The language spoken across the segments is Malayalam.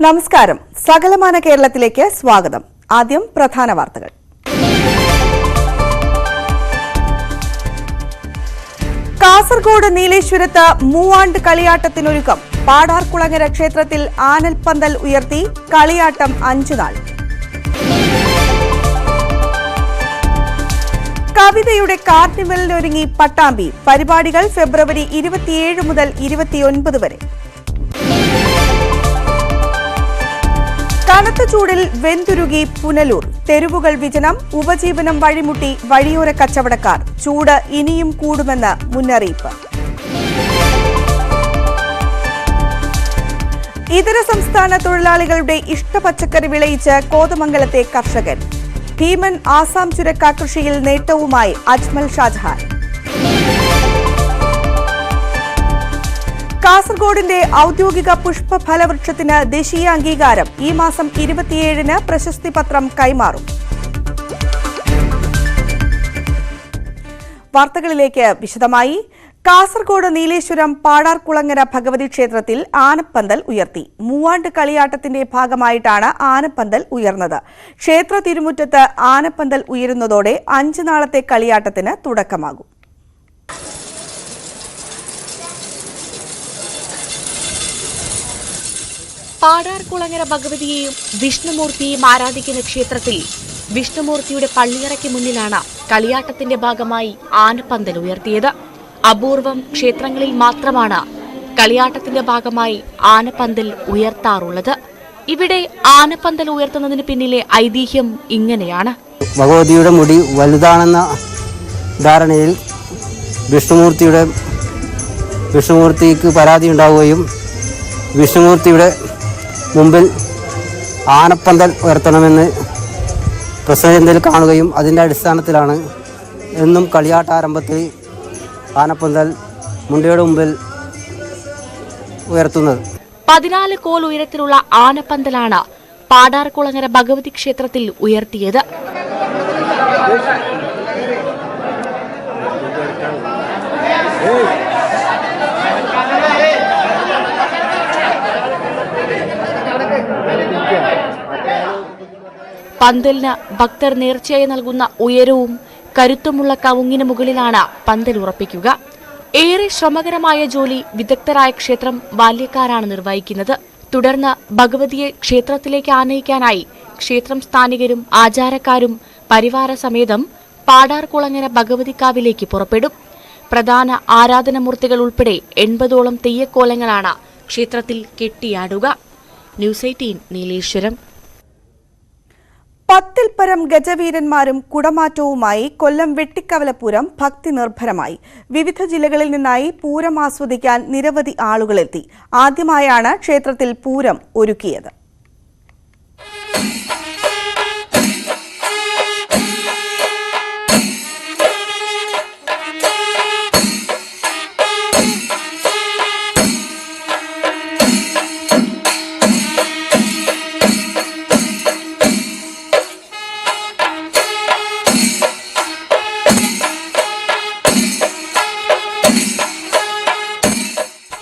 നമസ്കാരം. സകലമാന കേരളത്തിലേക്ക് സ്വാഗതം. ആദ്യം പ്രധാന വാർത്തകൾ. കാസർഗോഡ് നീലേശ്വരത്ത് മൂവാണ്ട് കളിയാട്ടത്തിനൊരുക്കം. പാടാർകുളങ്ങര ക്ഷേത്രത്തിൽ ആനൽപ്പന്തൽ ഉയർത്തി. കളിയാട്ടം 5 നാൾ. കവിതയുടെ കാർണിവലിനൊരുങ്ങി പട്ടാമ്പി. പരിപാടികൾ ഫെബ്രുവരി 27 മുതൽ 29 വരെ. കനത്ത ചൂടിൽ വെന്തുരുകി പുനലൂർ. തെരുവുകൾ വിജനം. ഉപജീവനം വഴിമുട്ടി വഴിയോര കച്ചവടക്കാർ. ചൂട് ഇനിയും കൂടുമെന്ന് മുന്നറിയിപ്പ്. ഇതര സംസ്ഥാന തൊഴിലാളികളുടെ ഇഷ്ടപച്ചക്കറി വിളയിച്ച് കോതമംഗലത്തെ കർഷകൻ. ഭീമൻ ആസാം ചുരക്ക കൃഷിയിൽ നേട്ടവുമായി അജ്മൽ ഷാജഹാൻ. കാസർഗോഡിന്റെ ഔദ്യോഗിക പുഷ്പഫലവൃക്ഷത്തിന് ദേശീയ അംഗീകാരം. ഈ മാസം 27-ന് പ്രശസ്തി പത്രം കൈമാറും. വാർത്തകളിലേക്ക് വിശദമായി. കാസർഗോഡ് നീലേശ്വരം പാടാർകുളങ്ങര ഭഗവതി ക്ഷേത്രത്തിൽ ആനപ്പന്തൽ ഉയർത്തി. മൂവാണ്ട് കളിയാട്ടത്തിന്റെ ഭാഗമായിട്ടാണ് ആനപ്പന്തൽ ഉയർന്നത്. ക്ഷേത്ര തിരുമുറ്റത്ത് ആനപ്പന്തൽ ഉയരുന്നതോടെ 5 നാളത്തെ കളിയാട്ടത്തിന് തുടക്കമാകും. പാടാർകുളങ്ങര ഭഗവതിയെയും വിഷ്ണുമൂർത്തിയെയും ആരാധിക്കുന്ന ക്ഷേത്രത്തിൽ വിഷ്ണുമൂർത്തിയുടെ പള്ളിയറയ്ക്ക് മുന്നിലാണ് കളിയാട്ടത്തിന്റെ ഭാഗമായി ആനപ്പന്തൽ ഉയർത്തിയത്. അപൂർവം ക്ഷേത്രങ്ങളിൽ മാത്രമാണ് കളിയാട്ടത്തിന്റെ ഭാഗമായി ആനപ്പന്തൽ ഉയർത്താറുള്ളത്. ഇവിടെ ആനപ്പന്തൽ ഉയർത്തുന്നതിന് പിന്നിലെ ഐതിഹ്യം ഇങ്ങനെയാണ്. ഭഗവതിയുടെ മുടി വലുതാണെന്ന ധാരണയിൽ വിഷ്ണുമൂർത്തിക്ക് പരാതി ഉണ്ടാവുകയും വിഷ്ണുമൂർത്തിയുടെ മുമ്പിൽ ആനപ്പന്തൽ ഉയർത്തണമെന്ന് പ്രസിഡന്റിൽ കാണുകയും അതിൻ്റെ അടിസ്ഥാനത്തിലാണ് എന്നും കളിയാട്ടാരംഭത്തിൽ ആനപ്പന്തൽ മുണ്ടയുടെ മുമ്പിൽ ഉയർത്തുന്നത്. 14 കോൽ ഉയരത്തിലുള്ള ആനപ്പന്തലാണ് പാടാർകുളങ്ങര ഭഗവതി ക്ഷേത്രത്തിൽ ഉയർത്തിയത്. പന്തലിന് ഭക്തർ നേർച്ചയായി നൽകുന്ന ഉയരവും കരുത്തുമുള്ള കവുങ്ങിന് മുകളിലാണ് പന്തൽ ഉറപ്പിക്കുക. ഏറെ ശ്രമകരമായ ജോലി വിദഗ്ധരായ ക്ഷേത്രം ബാല്യക്കാരാണ് നിർവഹിക്കുന്നത്. തുടർന്ന് ഭഗവതിയെ ക്ഷേത്രത്തിലേക്ക് ആനയിക്കാനായി ക്ഷേത്രം സ്ഥാനികരും ആചാരക്കാരും പരിവാര സമേതം പാടാർകുളങ്ങര ഭഗവതിക്കാവിലേക്ക് പുറപ്പെടും. പ്രധാന ആരാധനമൂർത്തികൾ ഉൾപ്പെടെ 80ഓളം തെയ്യക്കോലങ്ങളാണ് ക്ഷേത്രത്തിൽ കെട്ടിയാടുക. ന്യൂസ് 18 നീലേശ്വരം. 10-ൽ പരം ഗജവീരന്മാരും കുടമാറ്റവുമായി കൊല്ലം വെട്ടിക്കവലപൂരം ഭക്തി നിർഭരമായി. വിവിധ ജില്ലകളിൽ നിന്നായി പൂരം ആസ്വദിക്കാൻ നിരവധി ആളുകളെത്തി. ആദ്യമായാണ് ക്ഷേത്രത്തിൽ പൂരം ഒരുക്കിയത്.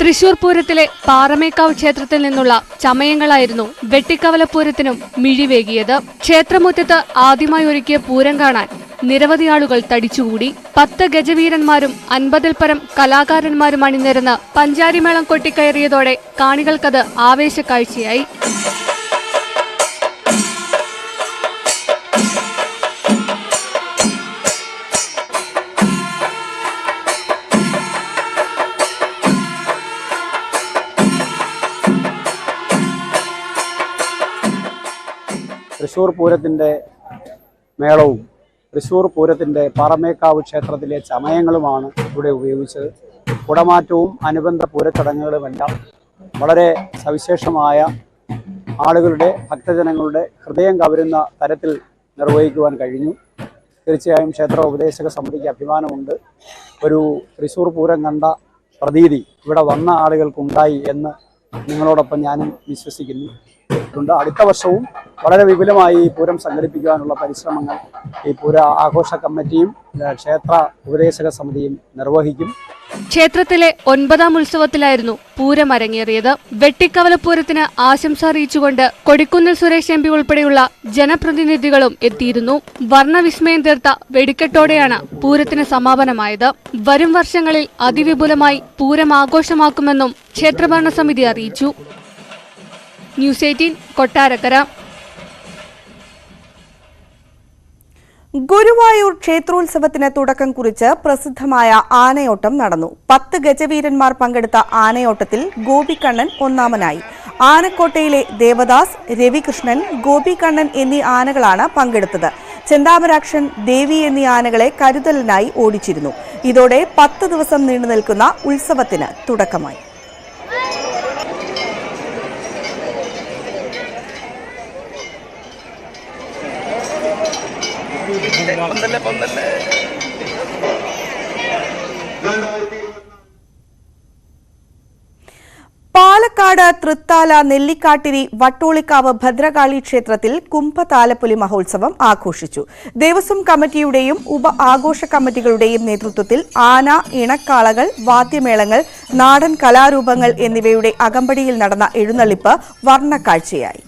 തൃശൂർ പൂരത്തിലെ പാറമേക്കാവ് ക്ഷേത്രത്തിൽ നിന്നുള്ള ചമയങ്ങളായിരുന്നു വെട്ടിക്കവലപൂരത്തിനും മിഴിവേകിയത്. ക്ഷേത്രമുറ്റത്ത് ആദ്യമായി ഒരുക്കിയ പൂരം കാണാൻ നിരവധി ആളുകൾ തടിച്ചുകൂടി. 10 ഗജവീരന്മാരും 50-ൽ പരം കലാകാരന്മാരും അണിനിരന്ന് പഞ്ചാരിമേളം കൊട്ടിക്കയറിയതോടെ കാണികൾക്കത് ആവേശക്കാഴ്ചയായി. തൃശ്ശൂർ പൂരത്തിൻ്റെ മേളവും തൃശ്ശൂർ പൂരത്തിൻ്റെ പാറമേക്കാവ് ക്ഷേത്രത്തിലെ ചമയങ്ങളുമാണ് ഇവിടെ ഉപയോഗിച്ചത്. കുടമാറ്റവും അനുബന്ധ പൂരച്ചടങ്ങുകളുമെല്ലാം വളരെ സവിശേഷമായ ആളുകളുടെ ഭക്തജനങ്ങളുടെ ഹൃദയം കവരുന്ന തരത്തിൽ നിർവഹിക്കുവാൻ കഴിഞ്ഞു. തീർച്ചയായും ക്ഷേത്ര ഉപദേശക സമിതിക്ക് അഭിമാനമുണ്ട്. ഒരു തൃശ്ശൂർ പൂരം കണ്ട പ്രതീതി ഇവിടെ വന്ന ആളുകൾക്കുണ്ടായി എന്ന് നിങ്ങളോടൊപ്പം ഞാനും വിശ്വസിക്കുന്നു. ഉണ്ട്. അടുത്ത വർഷവും വളരെ വിപുലമായി ഈ പൂരം സംഘടിപ്പിക്കുവാനുള്ള പരിശ്രമങ്ങൾ ഈ പൂര ആഘോഷ കമ്മിറ്റിയും ക്ഷേത്ര ഉപദേശക സമിതിയും നിർവഹിക്കും. ക്ഷേത്രത്തിലെ 9ാം ഉത്സവത്തിലായിരുന്നു പൂരം അരങ്ങേറിയത്. വെട്ടിക്കവലപ്പൂരത്തിന് ആശംസ അറിയിച്ചുകൊണ്ട് കൊടിക്കുന്നിൽ സുരേഷ് MP ഉൾപ്പെടെയുള്ള ജനപ്രതിനിധികളും എത്തിയിരുന്നു. വർണ്ണവിസ്മയം തീർത്ത വെടിക്കെട്ടോടെയാണ് പൂരത്തിന് സമാപനമായത്. വരും വർഷങ്ങളിൽ അതിവിപുലമായി പൂരം ആഘോഷമാക്കുമെന്നും ക്ഷേത്രഭരണസമിതി അറിയിച്ചു. ന്യൂസ് 18 കൊട്ടാരക്കര. ഗുരുവായൂർ ക്ഷേത്രോത്സവത്തിന് തുടക്കം കുറിച്ച് പ്രസിദ്ധമായ ആനയോട്ടം നടന്നു. 10 ഗജവീരന്മാർ പങ്കെടുത്ത ആനയോട്ടത്തിൽ ഗോപികണ്ണൻ ഒന്നാമനായി. ആനക്കോട്ടയിലെ ദേവദാസ്, രവികൃഷ്ണൻ, ഗോപികണ്ണൻ എന്നീ ആനകളാണ് പങ്കെടുത്തത്. ചെന്താമരാക്ഷൻ, ദേവി എന്നീ ആനകളെ കരുതലിനായി ഓടിച്ചിരുന്നു. ഇതോടെ 10 ദിവസം നീണ്ടുനിൽക്കുന്ന ഉത്സവത്തിന് തുടക്കമായി. പാലക്കാട് തൃത്താല നെല്ലിക്കാട്ടിരി വട്ടോളിക്കാവ് ഭദ്രകാളി ക്ഷേത്രത്തിൽ കുംഭതാലപ്പൊലി മഹോത്സവം ആഘോഷിച്ചു. ദേവസ്വം കമ്മിറ്റിയുടെയും ഉപ ആഘോഷ കമ്മിറ്റികളുടെയും നേതൃത്വത്തിൽ ആന, ഇണക്കാളകൾ, വാദ്യമേളങ്ങൾ, നാടൻ കലാരൂപങ്ങൾ എന്നിവയുടെ അകമ്പടിയിൽ നടന്ന എഴുന്നള്ളിപ്പ് വർണ്ണക്കാഴ്ചയായി.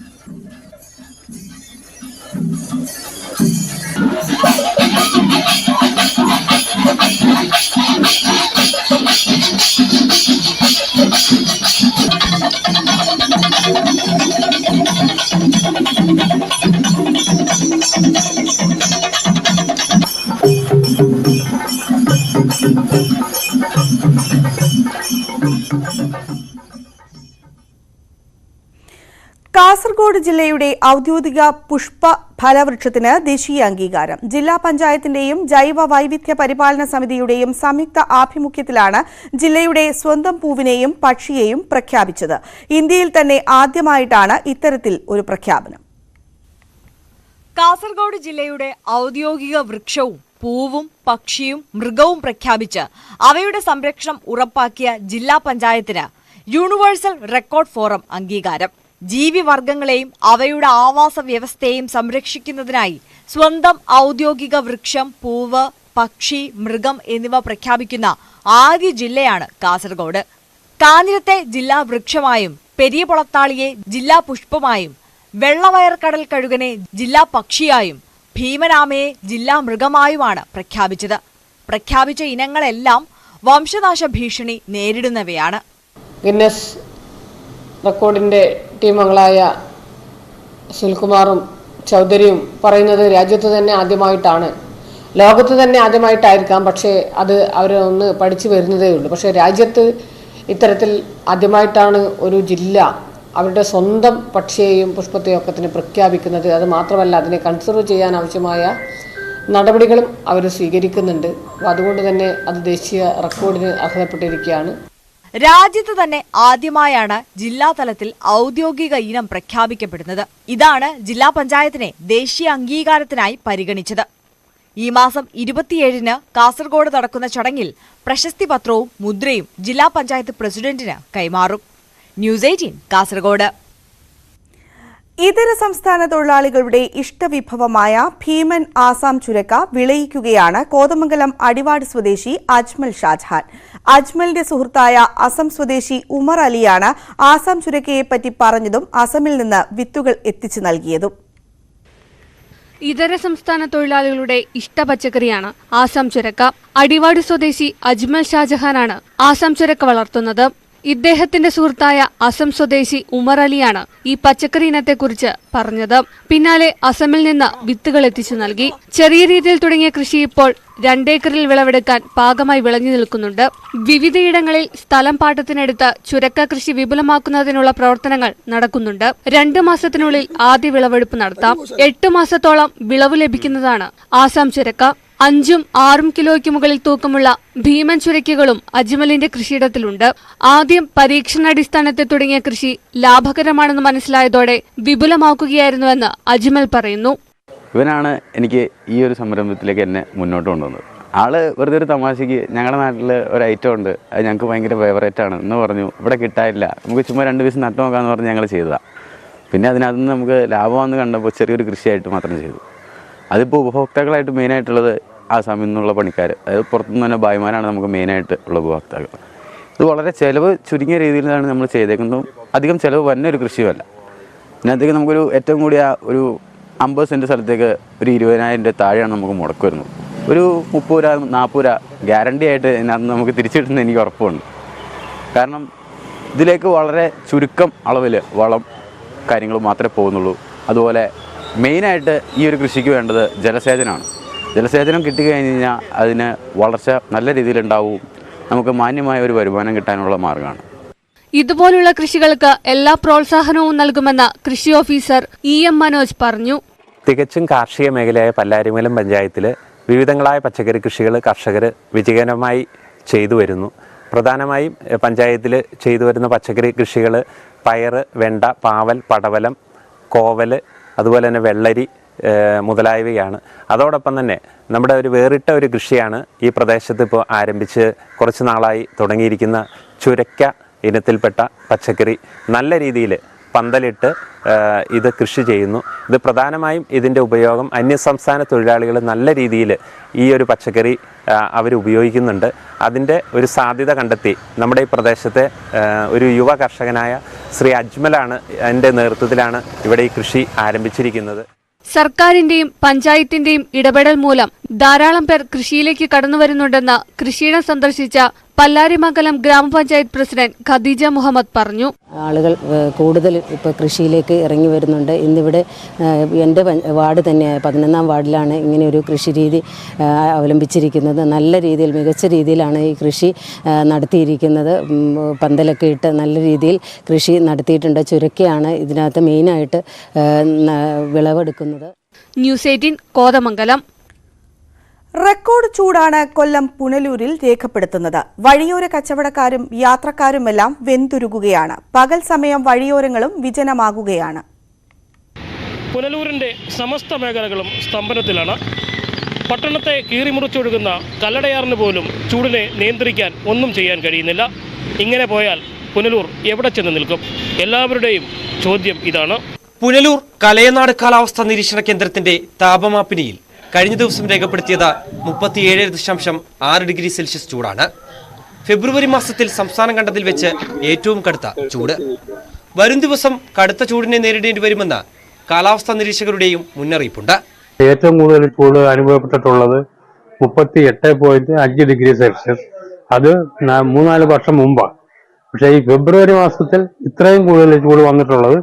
കാസർഗോഡ് ജില്ലയുടെ ഔദ്യോഗിക പുഷ്പ ഫലവൃക്ഷത്തിന് ദേശീയ അംഗീകാരം. ജില്ലാ പഞ്ചായത്തിന്റെയും ജൈവ വൈവിധ്യ പരിപാലന സമിതിയുടെയും സംയുക്ത ആഭിമുഖ്യത്തിലാണ് ജില്ലയുടെ സ്വന്തം പൂവിനെയും പക്ഷിയെയും പ്രഖ്യാപിച്ചത്. ഇന്ത്യയിൽ തന്നെ ആദ്യമായിട്ടാണ് ഇത്തരത്തിൽ ഒരു പ്രഖ്യാപനം. കാസർഗോഡ് ജില്ലയുടെ ഔദ്യോഗിക വൃക്ഷവും പൂവും പക്ഷിയും മൃഗവും പ്രഖ്യാപിച്ച് അവയുടെ സംരക്ഷണം ഉറപ്പാക്കിയ ജില്ലാ പഞ്ചായത്തിന് യൂണിവേഴ്സൽ റെക്കോർഡ് ഫോറം അംഗീകാരം. ജീവിവർഗങ്ങളെയും അവയുടെ ആവാസ വ്യവസ്ഥയെയും സംരക്ഷിക്കുന്നതിനായി സ്വന്തം ഔദ്യോഗിക വൃക്ഷം, പൂവ്, പക്ഷി, മൃഗം എന്നിവ പ്രഖ്യാപിക്കുന്ന ആദ്യ ജില്ലയാണ് കാസർഗോഡ്. കാഞ്ഞിരത്തെ ജില്ലാ വൃക്ഷമായും പെരിയപുളത്താളിയെ ജില്ലാ പുഷ്പമായും വെള്ളവയർ കടൽ കഴുകനെ ജില്ലാ പക്ഷിയായും ഭീമനാമയെ ജില്ലാ മൃഗമായുമാണ് പ്രഖ്യാപിച്ചത്. പ്രഖ്യാപിച്ച ഇനങ്ങളെല്ലാം വംശനാശ ഭീഷണി നേരിടുന്നവയാണ്. ഗിന്നസ് റെക്കോർഡിൻ്റെ ടീമംഗങ്ങളായ സുനിൽകുമാറും ചൗധരിയും പറയുന്നത് രാജ്യത്ത് തന്നെ ആദ്യമായിട്ടാണ്, ലോകത്ത് തന്നെ ആദ്യമായിട്ടായിരിക്കാം, പക്ഷേ അത് അവരൊന്ന് പഠിച്ചു വരുന്നതേ ഉള്ളൂ. പക്ഷേ രാജ്യത്ത് ഇത്തരത്തിൽ ആദ്യമായിട്ടാണ് ഒരു ജില്ല അവരുടെ സ്വന്തം പക്ഷിയെയും പുഷ്പത്തെയും ഒക്കെ പ്രഖ്യാപിക്കുന്നത്. അത് മാത്രമല്ല, അതിനെ കൺസർവ് ചെയ്യാൻ ആവശ്യമായ നടപടികളും അവർ സ്വീകരിക്കുന്നുണ്ട്. അതുകൊണ്ട് തന്നെ അത് ദേശീയ റെക്കോർഡിന് അർഹതപ്പെട്ടിരിക്കുകയാണ്. രാജ്യത്ത് തന്നെ ആദ്യമായാണ് ജില്ലാ തലത്തിൽ ഔദ്യോഗിക ഇനം പ്രഖ്യാപിക്കപ്പെടുന്നത്. ഇതാണ് ജില്ലാ പഞ്ചായത്തിനെ ദേശീയ അംഗീകാരത്തിനായി പരിഗണിച്ചത്. ഈ മാസം 27-ന് കാസർഗോഡ് നടക്കുന്ന ചടങ്ങിൽ പ്രശസ്തി പത്രവും മുദ്രയും ജില്ലാ പഞ്ചായത്ത് പ്രസിഡന്റിന് കൈമാറും. ന്യൂസ് 18 കാസർഗോഡ്. ഇതര സംസ്ഥാന തൊഴിലാളികളുടെ ഇഷ്ടവിഭവമായ ഭീമൻ ആസാം ചുരക്ക വിളയിക്കുകയാണ് കോതമംഗലം അടിവാട് സ്വദേശി അജ്മൽ ഷാജഹാൻ. അജ്മലിന്റെ സുഹൃത്തായ അസം സ്വദേശി ഉമർ അലിയാണ് ആസാം ചുരക്കയെപ്പറ്റി പറഞ്ഞതും അസമിൽ നിന്ന് വിത്തുകൾ എത്തിച്ചു നൽകിയതും. ഇതര സംസ്ഥാന തൊഴിലാളികളുടെ ഇഷ്ട പച്ചക്കറിയാണ് ആസാം ചുരക്ക. അടിവാട് സ്വദേശി അജ്മൽ ഷാജഹാനാണ് ആസാം ചുരക്ക വളർത്തുന്നത്. ഇദ്ദേഹത്തിന്റെ സുഹൃത്തായ അസം സ്വദേശി ഉമർ അലിയാണ് ഈ പച്ചക്കറി ഇനത്തെക്കുറിച്ച് പറഞ്ഞത്. പിന്നാലെ അസമിൽ നിന്ന് വിത്തുകൾ എത്തിച്ചു നൽകി. ചെറിയ രീതിയിൽ തുടങ്ങിയ കൃഷി ഇപ്പോൾ 2 ഏക്കറിൽ വിളവെടുക്കാൻ പാകമായി വിളഞ്ഞു നിൽക്കുന്നുണ്ട്. വിവിധയിടങ്ങളിൽ സ്ഥലം പാട്ടത്തിനെടുത്ത് ചുരക്ക കൃഷി വിപുലമാക്കുന്നതിനുള്ള പ്രവർത്തനങ്ങൾ നടക്കുന്നുണ്ട്. 2 മാസത്തിനുള്ളിൽ ആദ്യ വിളവെടുപ്പ് നടത്താം. 8 മാസത്തോളം വിളവ് ലഭിക്കുന്നതാണ് ആസാം ചുരക്ക. 5-6 കിലോയ്ക്ക് മുകളിൽ തൂക്കമുള്ള ഭീമൻ ചുരക്കകളും അജ്മലിന്റെ കൃഷിയിടത്തിലുണ്ട്. ആദ്യം പരീക്ഷണാടിസ്ഥാനത്തിൽ തുടങ്ങിയ കൃഷി ലാഭകരമാണെന്ന് മനസ്സിലായതോടെ വിപുലമാക്കുകയായിരുന്നുവെന്ന് അജ്മൽ പറയുന്നു. ഇവനാണ് എനിക്ക് ഈ ഒരു സംരംഭത്തിലേക്ക് എന്നെ മുന്നോട്ട് കൊണ്ടുവന്നത്. ആള് വെറുതെ ഒരു തമാശയ്ക്ക് ഞങ്ങളുടെ നാട്ടിൽ ഒരു ഐറ്റം ഉണ്ട്, അത് ഞങ്ങൾക്ക് ഭയങ്കര ഫേവറേറ്റ് ആണ് എന്ന് പറഞ്ഞു. ഇവിടെ കിട്ടാനില്ല, നമുക്ക് ചുമ്മാ 2 പീസ് നട്ടു നോക്കാമെന്ന് പറഞ്ഞ് ഞങ്ങൾ ചെയ്തതാണ്. പിന്നെ അതിനകത്ത് നിന്ന് നമുക്ക് ലാഭമാണെന്ന് കണ്ടപ്പോൾ ചെറിയൊരു കൃഷിയായിട്ട് മാത്രം ചെയ്തു. അതിപ്പോൾ ഉപഭോക്താക്കളായിട്ട് മെയിനായിട്ടുള്ളത് ആസാമിൽ നിന്നുള്ള പണിക്കാർ, അതായത് പുറത്തുനിന്ന് തന്നെ ഭായിമാരാണ് നമുക്ക് മെയിനായിട്ട് ഉള്ള ഉപഭോക്താക്കൾ. ഇത് വളരെ ചിലവ് ചുരുങ്ങിയ രീതിയിലാണ് നമ്മൾ ചെയ്തേക്കുന്നതും അധികം ചിലവ് വന്ന ഒരു കൃഷിയുമല്ല. ഇതിനകത്തേക്ക് നമുക്കൊരു ഏറ്റവും കൂടിയ ഒരു 50 സെൻറ്റ് സ്ഥലത്തേക്ക് ഒരു 20,000 രൂപ താഴെയാണ് നമുക്ക് മുടക്ക് വരുന്നത്. ഒരു 30 രൂപ 40 രൂപ ഗ്യാരണ്ടി ആയിട്ട് ഇതിനകത്ത് നമുക്ക് തിരിച്ചു കിട്ടുന്നത് എനിക്ക് ഉറപ്പുണ്ട്. കാരണം ഇതിലേക്ക് വളരെ ചുരുക്കം അളവിൽ വളം കാര്യങ്ങൾ മാത്രമേ പോകുന്നുള്ളൂ. അതുപോലെ മെയിനായിട്ട് ഈ ഒരു കൃഷിക്ക് വേണ്ടത് ജലസേചനമാണ്. ജലസേചനം കിട്ടിക്കഴിഞ്ഞ് കഴിഞ്ഞാൽ അതിന് വളർച്ച നല്ല രീതിയിലുണ്ടാവും, നമുക്ക് മാന്യമായ ഒരു വരുമാനം കിട്ടാനുള്ള മാർഗ്ഗമാണ്. ഇതുപോലുള്ള കൃഷികൾക്ക് എല്ലാ പ്രോത്സാഹനവും നൽകുമെന്ന് കൃഷി ഓഫീസർ EM മനോജ് പറഞ്ഞു. തികച്ചും കാർഷിക മേഖലയായ പല്ലാരിമംഗലം പഞ്ചായത്തിൽ വിവിധങ്ങളായ പച്ചക്കറി കൃഷികൾ കർഷകർ വിജയകരമായി ചെയ്തു വരുന്നു. പ്രധാനമായും പഞ്ചായത്തിൽ ചെയ്തു വരുന്ന പച്ചക്കറി കൃഷികൾ പയർ, വെണ്ട, പാവൽ, പടവലം, കോവൽ, അതുപോലെ തന്നെ വെള്ളരി മുതലായവയാണ്. അതോടൊപ്പം തന്നെ നമ്മുടെ ഒരു വേറിട്ട ഒരു കൃഷിയാണ് ഈ പ്രദേശത്ത് ഇപ്പോൾ ആരംഭിച്ച് കുറച്ച് നാളായി തുടങ്ങിയിരിക്കുന്ന ചുരക്ക ഇനത്തിൽപ്പെട്ട പച്ചക്കറി. നല്ല രീതിയിൽ പന്തലിട്ട് ഇത് കൃഷി ചെയ്യുന്നു. ഇത് പ്രധാനമായും ഇതിൻ്റെ ഉപയോഗം അന്യസംസ്ഥാന തൊഴിലാളികൾ നല്ല രീതിയിൽ ഈ ഒരു പച്ചക്കറി അവർ ഉപയോഗിക്കുന്നുണ്ട്. അതിൻ്റെ ഒരു സാധ്യത കണ്ടെത്തി നമ്മുടെ ഈ പ്രദേശത്തെ ഒരു യുവ കർഷകനായ ശ്രീ അജ്മലാണ് എൻ്റെ നേതൃത്വത്തിലാണ് ഇവിടെ ഈ കൃഷി ആരംഭിച്ചിരിക്കുന്നത്. സർക്കാരിന്റെയും പഞ്ചായത്തിന്റെയും ഇടപെടൽ മൂലം ധാരാളം പേർ കൃഷിയിലേക്ക് കടന്നുവരുന്നുണ്ടെന്ന് കൃഷിയിടം സന്ദർശിച്ച പല്ലാരിമംഗലം ഗ്രാമപഞ്ചായത്ത് പ്രസിഡന്റ് ഖദീജ മുഹമ്മദ് പറഞ്ഞു. ആളുകൾ കൂടുതൽ ഇപ്പോൾ കൃഷിയിലേക്ക് ഇറങ്ങി വരുന്നുണ്ട്. ഇന്നിവിടെ എൻ്റെ വാർഡ് തന്നെയായ 11ാം വാർഡിലാണ് ഇങ്ങനെ ഒരു കൃഷി രീതി അവലംബിച്ചിരിക്കുന്നത്. നല്ല രീതിയിൽ മികച്ച രീതിയിലാണ് ഈ കൃഷി നടത്തിയിരിക്കുന്നത്. പന്തലൊക്കെ ഇട്ട് നല്ല രീതിയിൽ കൃഷി നടത്തിയിട്ടുണ്ട്. ചുരക്കയാണ് ഇതിനകത്ത് മെയിനായിട്ട് വിളവെടുക്കുന്നത്. ന്യൂസ് 18 കോതമംഗലം. റെക്കോർഡ് ചൂടാണ് കൊല്ലം പുനലൂരിൽ രേഖപ്പെടുത്തുന്നത്. വഴിയോര കച്ചവടക്കാരും യാത്രക്കാരുമെല്ലാം വെന്തുരുകുകയാണ്. പകൽ സമയം വഴിയോരങ്ങളും വിജനമാകുകയാണ്. പുനലൂരിന്റെ സമസ്ത മേഖലകളും സ്തംഭനത്തിലാണ്. പട്ടണത്തെ കീറിമുറിച്ചൊഴുകുന്ന കല്ലടയാറിന് പോലും ചൂടിനെ നിയന്ത്രിക്കാൻ ഒന്നും ചെയ്യാൻ കഴിയുന്നില്ല. ഇങ്ങനെ പോയാൽ പുനലൂർ എവിടെ ചെന്ന് നിൽക്കും? എല്ലാവരുടെയും ചോദ്യം ഇതാണ്. പുനലൂർ കലയനാട് കാലാവസ്ഥാ നിരീക്ഷണ കേന്ദ്രത്തിന്റെ താപമാപിനിയിൽ കഴിഞ്ഞ ദിവസം രേഖപ്പെടുത്തിയത് 37.6 ഡിഗ്രി സെൽഷ്യസ് ചൂടാണ്. ഫെബ്രുവരി മാസത്തിൽ സംസ്ഥാനം കണ്ടതിൽ വെച്ച് ഏറ്റവും കടുത്ത ചൂട്. വരും ദിവസം കടുത്ത ചൂടിനെ നേരിടേണ്ടി വരുമെന്ന് കാലാവസ്ഥാ നിരീക്ഷകരുടെയും മുന്നറിയിപ്പുണ്ട്. ഏറ്റവും കൂടുതൽ ചൂട് അനുഭവപ്പെട്ടിട്ടുള്ളത് 38.5 ഡിഗ്രി സെൽഷ്യസ്. അത് 3-4 വർഷം മുമ്പാണ്. പക്ഷേ ഈ ഫെബ്രുവരി മാസത്തിൽ ഇത്രയും കൂടുതൽ ചൂട് വന്നിട്ടുള്ളത്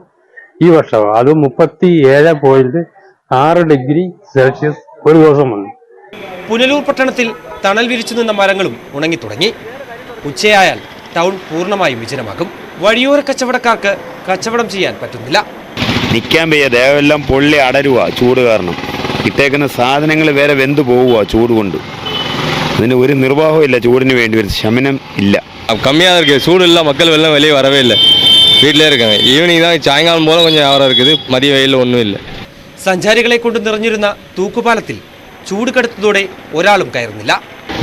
ഈ വർഷമാണ്. അത് 37.6 ഡിഗ്രി സെൽഷ്യസ് ഒരു ദിവസം വന്നു. പുനലൂർ പട്ടണത്തിൽ തണൽ വിരിച്ചു നിന്ന മരങ്ങളും ഉണങ്ങിത്തുടങ്ങി. ഉച്ചയായാൽ ടൗൺ പൂർണ്ണമായും വിജനമാകും. വഴിയോര കച്ചവടക്കാർക്ക് കച്ചവടം ചെയ്യാൻ പറ്റുന്നില്ല. നിൽക്കാൻ വയ്യ, ദേവെല്ലാം പൊള്ളി അടരുക ചൂട് കാരണം. ഇട്ടേക്കുന്ന സാധനങ്ങൾ വേറെ വെന്തു പോവുക ചൂട് കൊണ്ട്. അതിന് ഒരു നിർവാഹവും ഇല്ല, ചൂടിന് വേണ്ടി ഒരു ശമനം ഇല്ല. கம்மியாக இருக்குது, சூடு இல்லை, மக்கள் வெள்ளம் வெளியே வரவே இல்லை, வீட்டிலே இருக்காங்க. ஈவினிங் தான் சாயங்காலம் போல கொஞ்சம் வியாபாரம் இருக்குது, மதிய வெயிலில் ஒன்றும் இல்லை. സഞ്ചാരികളെ കൊണ്ട് നിറഞ്ഞിരുന്ന തൂക്കുപാലത്തിൽ ചൂട് കടുത്തതോടെ ഒരാളും കയറുന്നില്ല.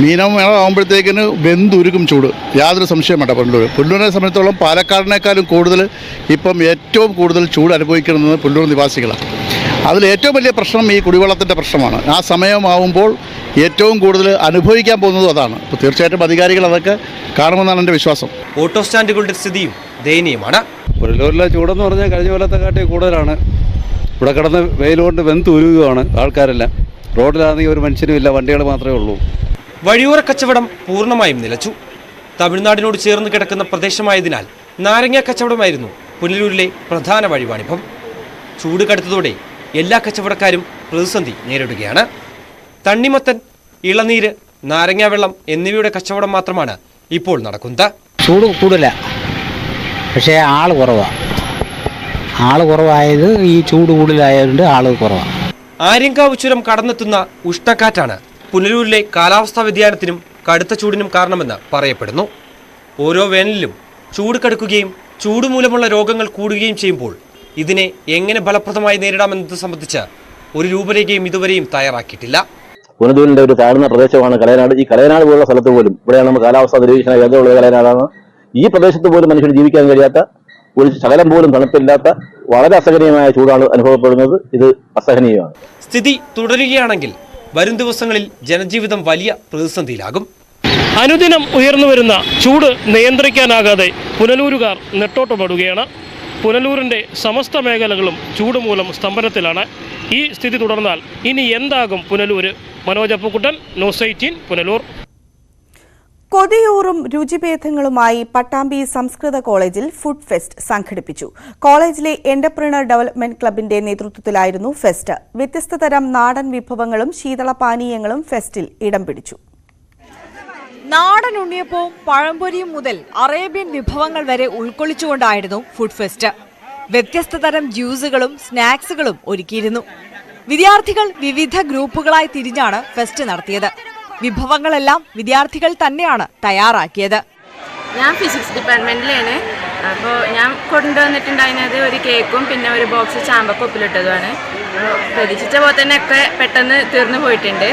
മീനം ആകുമ്പോഴത്തേക്കിന് വെന്തുരുക്കും ചൂട്, യാതൊരു സംശയം വേണ്ട. പുനലൂരിനെ സംബന്ധിച്ചോളം പാലക്കാടിനേക്കാളും കൂടുതൽ ഇപ്പം ഏറ്റവും കൂടുതൽ ചൂട് അനുഭവിക്കുന്നത് പുനലൂർ നിവാസികളാണ്. അതിൽ ഏറ്റവും വലിയ പ്രശ്നം ഈ കുടിവെള്ളത്തിൻ്റെ പ്രശ്നമാണ്. ആ സമയമാവുമ്പോൾ ഏറ്റവും കൂടുതൽ അനുഭവിക്കാൻ പോകുന്നതും അതാണ്. അപ്പോൾ തീർച്ചയായിട്ടും അധികാരികൾ അതൊക്കെ കാണുമെന്നാണ് എൻ്റെ വിശ്വാസം. ഓട്ടോ സ്റ്റാൻഡുകളുടെ സ്ഥിതിയും ദയനീയമാണ്. പുനലൂരിലെ ചൂടെന്ന് പറഞ്ഞാൽ കഴിഞ്ഞ കൊല്ലത്തെക്കാട്ടി കൂടുതലാണ്. ഇവിടെ കിടന്ന് വെയിൽ കൊണ്ട് വെന്തുരുകുകയാണ് ആൾക്കാരെല്ലാം. റോഡിലാണെങ്കിൽ ഒരു മനുഷ്യനും ഇല്ല, വണ്ടികൾ മാത്രമേ ഉള്ളൂ. വഴിയോര കച്ചവടം പൂർണ്ണമായും നിലച്ചു. തമിഴ്നാടിനോട് ചേർന്ന് കിടക്കുന്ന പ്രദേശമായതിനാൽ നാരങ്ങ കച്ചവടമായിരുന്നു പുനലൂരിലെ പ്രധാന വഴിവാണിഭം. ചൂട് കടുത്തതോടെ എല്ലാ കച്ചവടക്കാരും പ്രതിസന്ധി നേരിടുകയാണ്. തണ്ണിമത്തൻ, ഇളനീര്, നാരങ്ങ വെള്ളം എന്നിവയുടെ കച്ചവടം മാത്രമാണ് ഇപ്പോൾ നടക്കുന്നത്. ചൂട് കൂടുതല, പക്ഷേ ആള് കുറവാണ്. ആള് കുറവായത് ഈ ചൂട് കൂടുതലായതുകൊണ്ട് ആള് കുറവാണ്. ആര്യങ്കാവ് ചുരം കടന്നെത്തുന്ന ഉഷ്ണക്കാറ്റാണ് പുനലൂരിലെ കാലാവസ്ഥാ വ്യതിയാനത്തിനും കടുത്ത ചൂടിനും കാരണമെന്ന് പറയപ്പെടുന്നു. ഓരോ വേനലിലും ചൂട് കടുക്കുകയും ചൂട് മൂലമുള്ള രോഗങ്ങൾ കൂടുകയും ചെയ്യുമ്പോൾ ഇതിനെ എങ്ങനെ ഫലപ്രദമായി നേരിടാമെന്നത് സംബന്ധിച്ച് ഒരു രൂപരേഖയും ഇതുവരെയും തയ്യാറാക്കിയിട്ടില്ല. പുനലൂരിന്റെ ഒരു താഴ്ന്ന പ്രദേശമാണ് കലയനാട്. ഈ കലയനാട് പോലുള്ള സ്ഥലത്ത് പോലും, ഇവിടെയാണ് നമ്മൾ കാലാവസ്ഥാ നിരീക്ഷണ കേന്ദ്രമുള്ള കലയനാടാണ്. ഈ പ്രദേശത്ത് പോലും മനുഷ്യന് ജീവിക്കാൻ കഴിയാത്ത, ഒരു ശകലം പോലും തണുപ്പില്ലാത്ത വളരെ അസഹനീയമായ ചൂടാണ് അനുഭവപ്പെടുന്നത്. ഇത് അസഹനീയമാണ്. സ്ഥിതി തുടരുകയാണെങ്കിൽ വരും ദിവസങ്ങളിൽ ജനജീവിതം വലിയ പ്രതിസന്ധിയിലാകും. അനുദിനം ഉയർന്നുവരുന്ന ചൂട് നിയന്ത്രിക്കാനാകാതെ പുനലൂരുകാർ നെട്ടോട്ടമിടുകയാണ്. പുനലൂരിൻ്റെ സമസ്ത മേഖലകളും ചൂട് മൂലം സ്തംഭനത്തിലാണ്. ഈ സ്ഥിതി തുടർന്നാൽ ഇനി എന്താകും പുനലൂര്? മനോജ് അപ്പുക്കുട്ടൻ, ന്യൂസ് 18, പുനലൂർ. കൊതിയൂറും രുചിഭേദങ്ങളുമായി പട്ടാമ്പി സംസ്കൃത കോളേജിൽ ഫുഡ് ഫെസ്റ്റ് സംഘടിപ്പിച്ചു. കോളേജിലെ എന്റർപ്രണർ ഡെവലപ്മെന്റ് ക്ലബിന്റെ നേതൃത്വത്തിലായിരുന്നു ഫെസ്റ്റ്. വ്യത്യസ്ത തരം നാടൻ വിഭവങ്ങളും ശീതളപാനീയങ്ങളും ഫെസ്റ്റിൽ ഇടം പിടിച്ചു. നാടൻ ഉണ്ണിയപ്പവും പഴംപൊരിയും മുതൽ അറേബ്യൻ വിഭവങ്ങൾ വരെ ഉൾക്കൊള്ളിച്ചുകൊണ്ടായിരുന്നു ഫുഡ് ഫെസ്റ്റ്. വ്യത്യസ്ത തരം ജ്യൂസുകളും സ്നാക്സുകളും ഒരുക്കിയിരുന്നു. വിദ്യാർത്ഥികൾ വിവിധ ഗ്രൂപ്പുകളായി തിരിഞ്ഞാണ് ഫെസ്റ്റ് നടത്തിയത്. വിഭവങ്ങളെല്ലാം വിദ്യാർത്ഥികൾ തന്നെയാണ് തയ്യാറാക്കിയത്. ഞാൻ ഫിസിക്സ് ഡിപ്പാർട്ട്മെന്റിലാണ്. അപ്പോൾ ഞാൻ കൊണ്ടുവന്നിട്ടുണ്ടായിരുന്നത് ഒരു കേക്കും പിന്നെ ഒരു ബോക്സ് ചാമ്പക്ക ഉപ്പിലിട്ടതുമാണ്. പ്രതീക്ഷിച്ച പോലെ തന്നെ ഒക്കെ പെട്ടെന്ന് തീർന്നു പോയിട്ടുണ്ട്.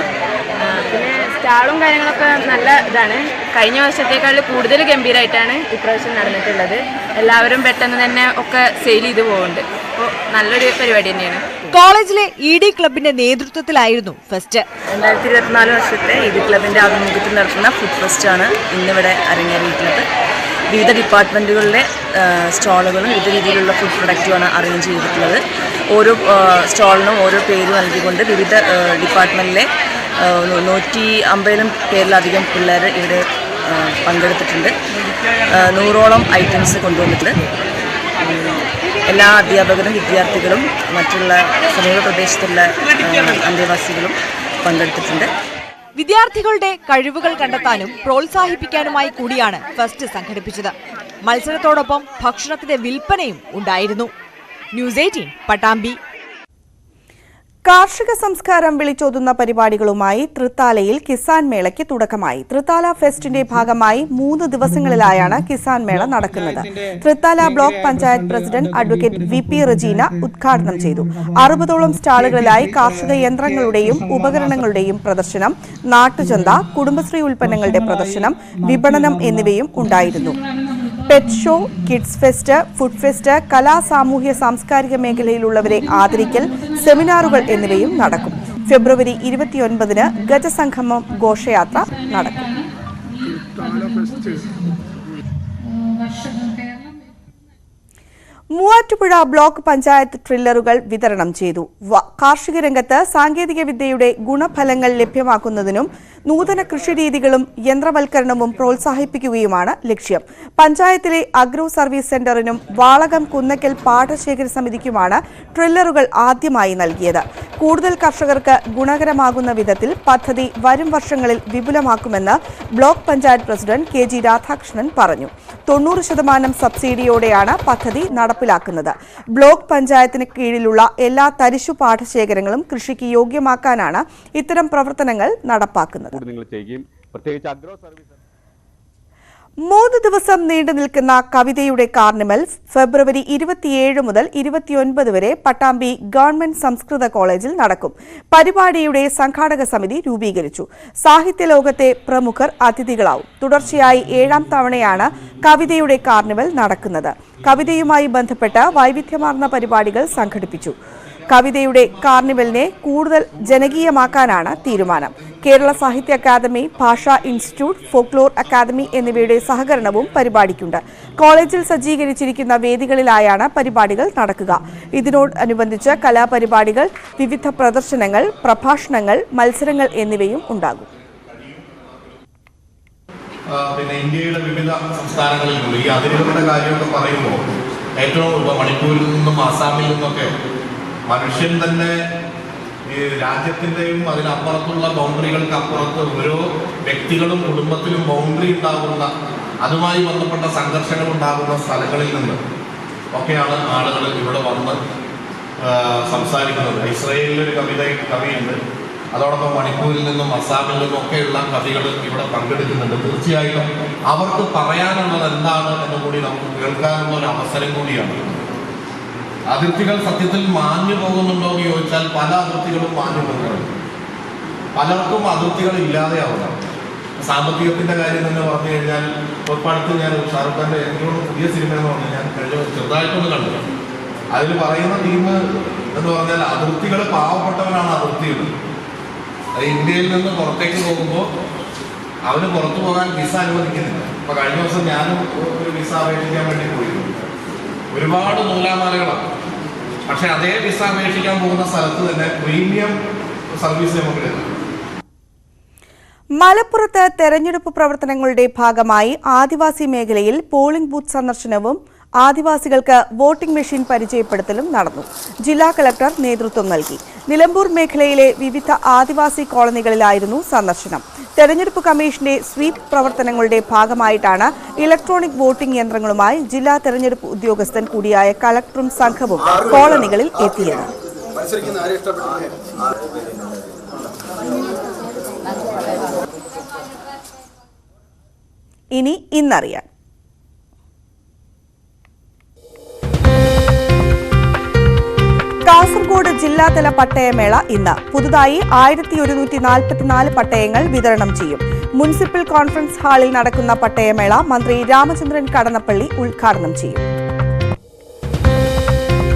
പിന്നെ സ്റ്റാളും കാര്യങ്ങളൊക്കെ നല്ല ഇതാണ്. കഴിഞ്ഞ വർഷത്തേക്കാൾ കൂടുതൽ ഗംഭീരമായിട്ടാണ് ഇപ്രാവശ്യം നടന്നിട്ടുള്ളത്. എല്ലാവരും പെട്ടെന്ന് തന്നെ ഒക്കെ സെയിൽ ചെയ്ത് പോകുന്നുണ്ട്. അപ്പോൾ നല്ലൊരു പരിപാടി തന്നെയാണ്. കോളേജിലെ ED ക്ലബിന്റെ നേതൃത്വത്തിലായിരുന്നു ഫെസ്റ്റ്. 2024 വർഷത്തെ ED ക്ലബിന്റെ ആഭിമുഖ്യത്തിൽ നടത്തുന്ന ഫുഡ് ഫെസ്റ്റ് ആണ് ഇന്നിവിടെ അരങ്ങേറിയിട്ടുള്ളത്. വിവിധ ഡിപ്പാർട്ട്മെൻറ്റുകളിലെ സ്റ്റാളുകളും വിവിധ രീതിയിലുള്ള ഫുഡ് പ്രൊഡക്റ്റുമാണ് അറേഞ്ച് ചെയ്തിട്ടുള്ളത്. ഓരോ സ്റ്റാളിനും ഓരോ പേര് നൽകിക്കൊണ്ട് വിവിധ ഡിപ്പാർട്ട്മെൻറ്റിലെ 150 പേരിലധികം പിള്ളേർ ഇവിടെ പങ്കെടുത്തിട്ടുണ്ട്. 100ഓളം ഐറ്റംസ് കൊണ്ടുവന്നിട്ടുണ്ട്. എല്ലാ അധ്യാപകരും വിദ്യാർത്ഥികളും മറ്റുള്ള സമീപ പ്രദേശത്തുള്ള അന്തേവാസികളും പങ്കെടുത്തിട്ടുണ്ട്. വിദ്യാർത്ഥികളുടെ കഴിവുകൾ കണ്ടെത്താനും പ്രോത്സാഹിപ്പിക്കാനുമായി കൂടിയാണ് ഫെസ്റ്റ് സംഘടിപ്പിച്ചത്. മത്സരത്തോടൊപ്പം ഭക്ഷണത്തിന്റെ വിൽപ്പനയും ഉണ്ടായിരുന്നു. ന്യൂസ് 18 പട്ടാമ്പി. കാർഷിക സംസ്കാരം വിളിച്ചോതുന്ന പരിപാടികളുമായി തൃത്താലയിൽ കിസാൻ മേളയ്ക്ക് തുടക്കമായി. തൃത്താല ഫെസ്റ്റിന്റെ ഭാഗമായി 3 ദിവസങ്ങളിലായാണ് കിസാൻ മേള നടക്കുന്നത്. Thrithala block panchayat president advocate VP Rajeena ഉദ്ഘാടനം ചെയ്തു. 60ഓളം സ്റ്റാളുകളിലായി കാർഷിക യന്ത്രങ്ങളുടെയും ഉപകരണങ്ങളുടെയും പ്രദർശനം, നാട്ടുചന്ത, കുടുംബശ്രീ ഉൽപ്പന്നങ്ങളുടെ പ്രദർശനം, വിപണനം എന്നിവയും ഉണ്ടായിരുന്നു. Pet show, kids fest, food fest, കലാ, സാമൂഹ്യ, സാംസ്കാരിക മേഖലയിലുള്ളവരെ ആദരിക്കൽ, സെമിനാറുകൾ എന്നിവയും നടക്കും. ഫെബ്രുവരി 29-ന് ഗജസംഗമം ഘോഷയാത്ര നടക്കും. മൂവാറ്റുപുഴ ബ്ലോക്ക് പഞ്ചായത്ത് ട്രില്ലറുകൾ വിതരണം ചെയ്തു. കാർഷിക രംഗത്ത് സാങ്കേതിക വിദ്യയുടെ ഗുണഫലങ്ങൾ ലഭ്യമാക്കുന്നതിനും നൂതന കൃഷിരീതികളും യന്ത്രവൽക്കരണവും പ്രോത്സാഹിപ്പിക്കുകയുമാണ് ലക്ഷ്യം. പഞ്ചായത്തിലെ അഗ്രോ സർവീസ് സെന്ററിനും വാളകം കുന്നക്കൽ പാടശേഖര സമിതിക്കുമാണ് ട്രില്ലറുകൾ ആദ്യമായി നൽകിയത്. കൂടുതൽ കർഷകർക്ക് ഗുണകരമാകുന്ന വിധത്തിൽ പദ്ധതി വരും വർഷങ്ങളിൽ വിപുലമാക്കുമെന്ന് block panchayat president KG Radhakrishnan പറഞ്ഞു. 90% സബ്സിഡിയോടെയാണ് പദ്ധതി നടപ്പിലാക്കുന്നത്. ബ്ലോക്ക് പഞ്ചായത്തിന് കീഴിലുള്ള എല്ലാ തരിശു പാടശേഖരങ്ങളും കൃഷിക്ക് യോഗ്യമാക്കാനാണ് ഇത്തരം പ്രവർത്തനങ്ങൾ നടപ്പാക്കുന്നത്. 3 ദിവസം നീണ്ടു നിൽക്കുന്ന കവിതയുടെ കാർണിവൽ ഫെബ്രുവരി 27 മുതൽ 29 വരെ പട്ടാമ്പി ഗവൺമെന്റ് സംസ്കൃത കോളേജിൽ നടക്കും. പരിപാടിയുടെ സംഘാടക സമിതി രൂപീകരിച്ചു. സാഹിത്യ ലോകത്തെ പ്രമുഖർ അതിഥികളാവും. തുടർച്ചയായി 7ാം തവണയാണ് കവിതയുടെ കാർണിവൽ നടക്കുന്നത്. കവിതയുമായി ബന്ധപ്പെട്ട വൈവിധ്യമാർന്ന പരിപാടികൾ സംഘടിപ്പിച്ചു. കവിതയുടെ കാർണിവലിനെ കൂടുതൽ ജനകീയമാക്കാനാണ് തീരുമാനം. കേരള സാഹിത്യ അക്കാദമി, ഭാഷാ ഇൻസ്റ്റിറ്റ്യൂട്ട്, ഫോക്ലോർ അക്കാദമി എന്നിവയുടെ സഹകരണവും പരിപാടിക്കുണ്ട്. കോളേജിൽ സജ്ജീകരിച്ചിരിക്കുന്ന വേദികളിലായാണ് പരിപാടികൾ നടക്കുക. ഇതിനോടനുബന്ധിച്ച് കലാപരിപാടികൾ, വിവിധ പ്രദർശനങ്ങൾ, പ്രഭാഷണങ്ങൾ, മത്സരങ്ങൾ എന്നിവയും ഉണ്ടാകും. പിന്നെ ഇന്ത്യയുടെ വിവിധ സംസ്ഥാനങ്ങളിലുള്ള ഈ അതിരുകളുടെ കാര്യമൊക്കെ പറയുമ്പോൾ ഏറ്റവും മണിപ്പൂരിൽ നിന്നും ആസാമിൽ നിന്നൊക്കെ മനുഷ്യൻ തന്നെ ഈ രാജ്യത്തിൻ്റെയും അതിനപ്പുറത്തുള്ള ബൗണ്ടറികൾക്ക് അപ്പുറത്ത് ഓരോ വ്യക്തികളും കുടുംബത്തിലും ബൗണ്ടറി ഉണ്ടാകുന്ന, അതുമായി ബന്ധപ്പെട്ട സംഘർഷങ്ങൾ ഉണ്ടാകുന്ന സ്ഥലങ്ങളിൽ നിന്ന് ഒക്കെയാണ് ആളുകൾ ഇവിടെ വന്ന് സംസാരിക്കുന്നത്. ഇസ്രയേലിലൊരു കവിയുണ്ട്. അതോടൊപ്പം മണിപ്പൂരിൽ നിന്നും അസാമിൽ നിന്നും ഒക്കെയുള്ള കവികൾ ഇവിടെ പങ്കെടുക്കുന്നുണ്ട്. തീർച്ചയായിട്ടും അവർക്ക് പറയാനുള്ളത് എന്താണ് എന്ന് കൂടി നമുക്ക് കേൾക്കാനുള്ള ഒരു അവസരം കൂടിയാണ്. അതിർത്തികൾ സത്യത്തിൽ മാഞ്ഞു പോകുന്നുണ്ടോ എന്ന് ചോദിച്ചാൽ പല അതിർത്തികളും മാഞ്ഞു പോകുന്നുണ്ട്. പലർക്കും അതിർത്തികൾ ഇല്ലാതെയാവണം. സാമ്പത്തികത്തിന്റെ കാര്യം തന്നെ പറഞ്ഞു കഴിഞ്ഞാൽ ഇപ്പം അടുത്ത് ഞാൻ ഷാറുഖ് ഖാന്റെ ഏറ്റവും പുതിയ സിനിമ എന്ന് പറഞ്ഞു ഞാൻ ചെറുതായിട്ടൊന്ന് കണ്ടു. അതിൽ പറയുന്ന തീം എന്ന് പറഞ്ഞാൽ അതിർത്തികൾ പാവപ്പെട്ടവനാണ് അതിർത്തികൾ. ഇന്ത്യയിൽ നിന്ന് പുറത്തേക്ക് പോകുമ്പോൾ അവന് പുറത്തു പോകാൻ വിസ അനുവദിക്കുന്നില്ല. ഇപ്പൊ കഴിഞ്ഞ ദിവസം ഞാനും ഒരു വിസ അപേക്ഷിക്കാൻ വേണ്ടി പോയിരുന്നു. ഒരുപാട് നൂലാമാലകളാണ്. പക്ഷെ അതേ വിസ അപേക്ഷിക്കാൻ പോകുന്ന സ്ഥലത്ത് തന്നെ പ്രീമിയം സർവീസ് നമുക്ക് ലഭിക്കും. മലപ്പുറത്ത് തെരഞ്ഞെടുപ്പ് പ്രവർത്തനങ്ങളുടെ ഭാഗമായി ആദിവാസി മേഖലയിൽ പോളിംഗ് ബൂത്ത് സന്ദർശനവും ആദിവാസികൾക്ക് വോട്ടിംഗ് മെഷീൻ പരിചയപ്പെടുത്തലും നടന്നു. ജില്ലാ കളക്ടർ നേതൃത്വം നൽകി. നിലമ്പൂർ മേഖലയിലെ വിവിധ ആദിവാസി കോളനികളിലായിരുന്നു സന്ദർശനം. തെരഞ്ഞെടുപ്പ് കമ്മീഷന്റെ സ്വീപ് പ്രവർത്തനങ്ങളുടെ ഭാഗമായിട്ടാണ് ഇലക്ട്രോണിക് വോട്ടിംഗ് യന്ത്രങ്ങളുമായി ജില്ലാ തെരഞ്ഞെടുപ്പ് ഉദ്യോഗസ്ഥൻ കൂടിയായ കളക്ടറും സംഘവും കോളനികളിൽ എത്തിയത്. ഇനി ഇന്നറിയാൻ. കാസർഗോഡ് ജില്ലാതല പട്ടയമേള ഇന്ന്. പുതുതായി 1144 പട്ടയങ്ങൾ വിതരണം ചെയ്യും. മുനിസിപ്പൽ കോൺഫറൻസ് ഹാളിൽ നടക്കുന്ന പട്ടയമേള മന്ത്രി രാമചന്ദ്രൻ കടന്നപ്പള്ളി ഉദ്ഘാടനം ചെയ്യും.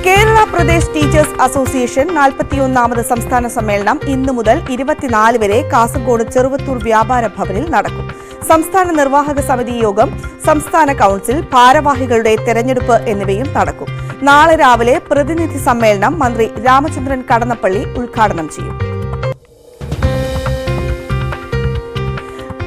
കേരള പ്രദേശ് ടീച്ചേഴ്സ് അസോസിയേഷൻ 41ാമത് സംസ്ഥാന സമ്മേളനം ഇന്നു മുതൽ 24 വരെ കാസർഗോഡ് ചെറുവത്തൂർ വ്യാപാര ഭവനിൽ നടക്കും. സംസ്ഥാന നിർവാഹക സമിതി യോഗം, സംസ്ഥാന കൌൺസിൽ, ഭാരവാഹികളുടെ തെരഞ്ഞെടുപ്പ് എന്നിവയും നടക്കും. നാളെ രാവിലെ പ്രതിനിധി സമ്മേളനം മന്ത്രി രാമചന്ദ്രൻ കടന്നപ്പള്ളി ഉദ്ഘാടനം ചെയ്യും.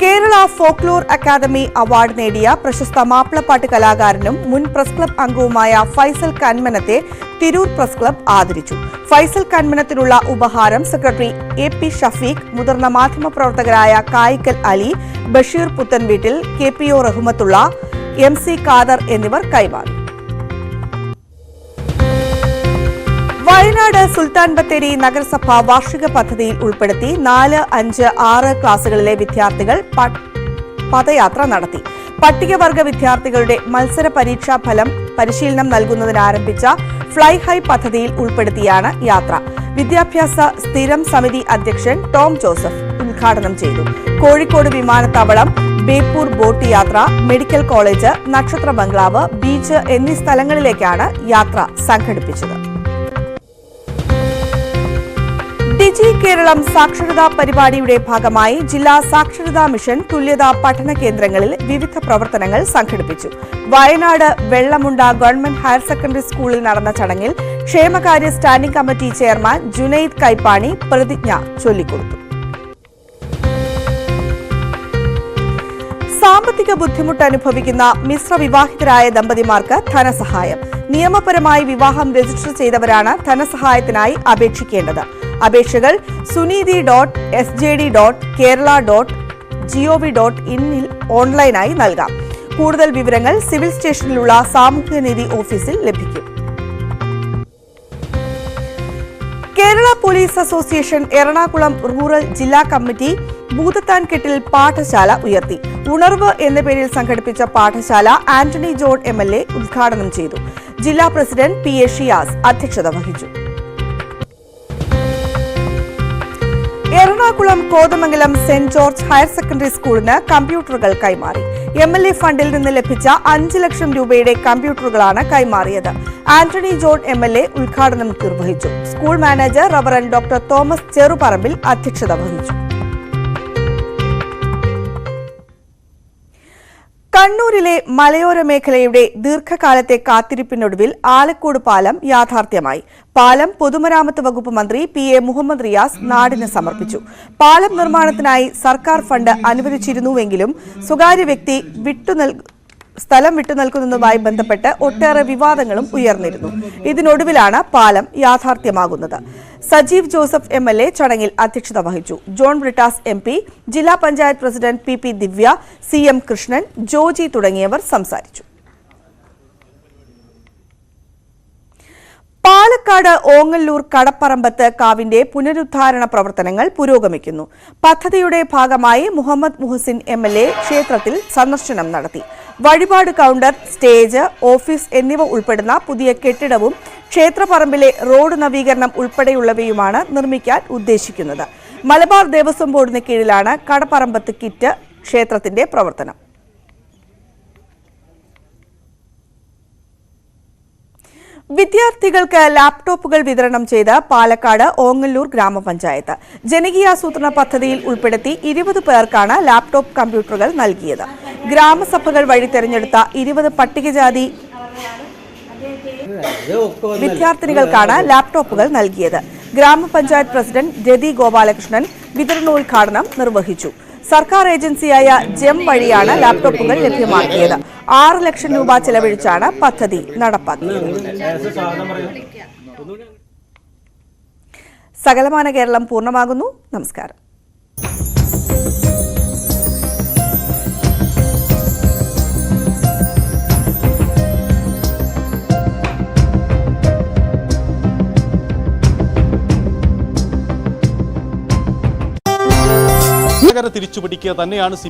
കേരള ഫോക്ലോർ അക്കാദമി അവാർഡ് നേടിയ പ്രശസ്ത മാപ്പിളപ്പാട്ട് കലാകാരനും മുൻ പ്രസ് ക്ലബ് അംഗവുമായ ഫൈസൽ കന്മനത്തെ തിരൂർ പ്രസ് ക്ലബ് ആദരിച്ചു. ഫൈസൽ കന്മനത്തിനുള്ള ഉപഹാരം സെക്രട്ടറി AP ഷഫീഖ്, മുതിർന്ന മാധ്യമപ്രവർത്തകരായ കായിക്കൽ അലി, ബഷീർ പുത്തൻവീട്ടിൽ, KPO റഹ്മത്തുള്ള, MC ഖാദർ എന്നിവർ കൈമാറി. വയനാട് സുൽത്താൻ ബത്തേരി നഗരസഭ വാർഷിക പദ്ധതിയിൽ ഉൾപ്പെടുത്തി 4, 5, 6 ക്ലാസുകളിലെ വിദ്യാർത്ഥികൾ പദയാത്ര നടത്തി. പട്ടികവർഗ വിദ്യാർത്ഥികളുടെ മത്സര പരീക്ഷാ ഫലം പരിശീലനം നൽകുന്നതിന് ആരംഭിച്ച ഫ്ലൈ ഹൈ പദ്ധതിയിൽ ഉൾപ്പെടുത്തിയാണ് യാത്ര. വിദ്യാഭ്യാസ സ്ഥിരം സമിതി അധ്യക്ഷൻ ടോം ജോസഫ് ഉദ്ഘാടനം ചെയ്തു. കോഴിക്കോട് വിമാനത്താവളം, ബേപ്പൂർ ബോട്ട് യാത്ര, മെഡിക്കൽ കോളേജ്, നക്ഷത്ര ബംഗ്ലാവ്, ബീച്ച് എന്നീ സ്ഥലങ്ങളിലേക്കാണ് യാത്ര സംഘടിപ്പിച്ചത്. ഡിജി കേരളം സാക്ഷരതാ പരിപാടിയുടെ ഭാഗമായി ജില്ലാ സാക്ഷരതാ മിഷൻ തുല്യതാ പഠന കേന്ദ്രങ്ങളിൽ വിവിധ പ്രവർത്തനങ്ങൾ സംഘടിപ്പിച്ചു. Wayanad Vellamunda government higher secondary സ്കൂളിൽ നടന്ന ചടങ്ങിൽ ക്ഷേമകാര്യ standing committee chairman Junaid Kaippani പ്രതിജ്ഞ ചൊല്ലിക്കൊടുത്തു. സാമ്പത്തിക ബുദ്ധിമുട്ട് അനുഭവിക്കുന്ന മിശ്ര വിവാഹിതരായ ദമ്പതിമാർക്ക് ധനസഹായം. നിയമപരമായി വിവാഹം രജിസ്റ്റർ ചെയ്തവരാണ് ധനസഹായത്തിനായി അപേക്ഷിക്കേണ്ടത്. അപേക്ഷകൾ sunidhi.sjd.kerala.gov.in ൽ ഓൺലൈനായി നൽകാം. കൂടുതൽ വിവരങ്ങൾ സിവിൽ സ്റ്റേഷനിലുള്ള സാമൂഹ്യനീതി ഓഫീസിൽ ലഭിക്കും. Kerala police association Ernakulam rural ജില്ലാ കമ്മിറ്റി ഭൂതത്താൻകെട്ടിൽ പാഠശാല ഉയർത്തി. ഉണർവ് എന്ന പേരിൽ സംഘടിപ്പിച്ച പാഠശാല ആന്റണി ജോൺ MLA ഉദ്ഘാടനം ചെയ്തു. ജില്ലാ പ്രസിഡന്റ് PA ഷിയാസ് അധ്യക്ഷത വഹിച്ചു. Ernakulam Kothamangalam saint George higher secondary സ്കൂളിന് കമ്പ്യൂട്ടറുകൾ കൈമാറി. MLA ഫണ്ടിൽ നിന്ന് ലഭിച്ച 5 ലക്ഷം രൂപയുടെ കമ്പ്യൂട്ടറുകളാണ് കൈമാറിയത്. ആന്റണി ജോൺ MLA ഉദ്ഘാടനം നിർവഹിച്ചു. School manager reverend doctor Thomas Cherupparambil അധ്യക്ഷത വഹിച്ചു. കണ്ണൂരിലെ മലയോര മേഖലയുടെ ദീർഘകാലത്തെ കാത്തിരിപ്പിനൊടുവിൽ ആലക്കോട് പാലം യാഥാർത്ഥ്യമായി. പാലം പൊതുമരാമത്ത് വകുപ്പ് മന്ത്രി PA മുഹമ്മദ് റിയാസ് നാടിന് സമർപ്പിച്ചു. പാലം നിർമ്മാണത്തിനായി സർക്കാർ ഫണ്ട് അനുവദിച്ചിരുന്നുവെങ്കിലും സ്വകാര്യ വ്യക്തി സ്ഥലം വിട്ടുനൽകുന്നതുമായി ബന്ധപ്പെട്ട് ഒട്ടേറെ വിവാദങ്ങളും ഉയർന്നിരുന്നു. ഇതിനൊടുവിലാണ് പാലം യാഥാർത്ഥ്യമാകുന്നത്. സജീവ് ജോസഫ് MLA ചടങ്ങിൽ അധ്യക്ഷത വഹിച്ചു. ജോൺ ബ്രിട്ടാസ് MP, ജില്ലാ പഞ്ചായത്ത് പ്രസിഡന്റ് PP ദിവ്യ, CM കൃഷ്ണൻ, ജോജി തുടങ്ങിയവർ സംസാരിച്ചു. പാലക്കാട് ഓങ്ങല്ലൂർ കടപ്പറമ്പത്ത് കാവിന്റെ പുനരുദ്ധാരണ പ്രവർത്തനങ്ങൾ പുരോഗമിക്കുന്നു. പദ്ധതിയുടെ ഭാഗമായി മുഹമ്മദ് മുഹസിൻ MLA ക്ഷേത്രത്തിൽ സന്ദർശനം നടത്തി. വഴിപാട് കൗണ്ടർ, സ്റ്റേജ്, ഓഫീസ് എന്നിവ ഉൾപ്പെടുന്ന പുതിയ കെട്ടിടവും ക്ഷേത്രപറമ്പിലെ റോഡ് നവീകരണം ഉൾപ്പെടെയുള്ളവയുമാണ് നിർമ്മിക്കാൻ ഉദ്ദേശിക്കുന്നത്. മലബാർ ദേവസ്വം ബോർഡിന് കീഴിലാണ് കടപ്പറമ്പത്ത് കിറ്റ് ക്ഷേത്രത്തിന്റെ പ്രവർത്തനം. വിദ്യാർത്ഥികൾക്ക് ലാപ്ടോപ്പുകൾ വിതരണം ചെയ്ത് പാലക്കാട് ഓങ്ങല്ലൂർ ഗ്രാമപഞ്ചായത്ത്. ജനകീയാസൂത്രണ പദ്ധതിയിൽ ഉൾപ്പെടുത്തി 20 പേർക്കാണ് ലാപ്ടോപ്പ് കമ്പ്യൂട്ടറുകൾ നൽകിയത്. ഗ്രാമസഭകൾ വഴി തെരഞ്ഞെടുത്ത 20 പട്ടികജാതി വിദ്യാർത്ഥിനികൾക്കാണ് ലാപ്ടോപ്പുകൾ നൽകിയത്. ഗ്രാമപഞ്ചായത്ത് പ്രസിഡന്റ് രതി ഗോപാലകൃഷ്ണൻ വിതരണോദ്ഘാടനം നിർവഹിച്ചു. സർക്കാർ ഏജൻസിയായ ജെം വഴിയാണ് ലാപ്ടോപ്പുകൾ ലഭ്യമാക്കിയത്. 6 ലക്ഷം രൂപ ചെലവഴിച്ചാണ് പദ്ധതി നടപ്പാക്കിയത്. സകലമാന കേരളം പൂർണ്ണമാകുന്നു. നമസ്കാരം. തിരിച്ചുപിടിക്കുക തന്നെയാണ്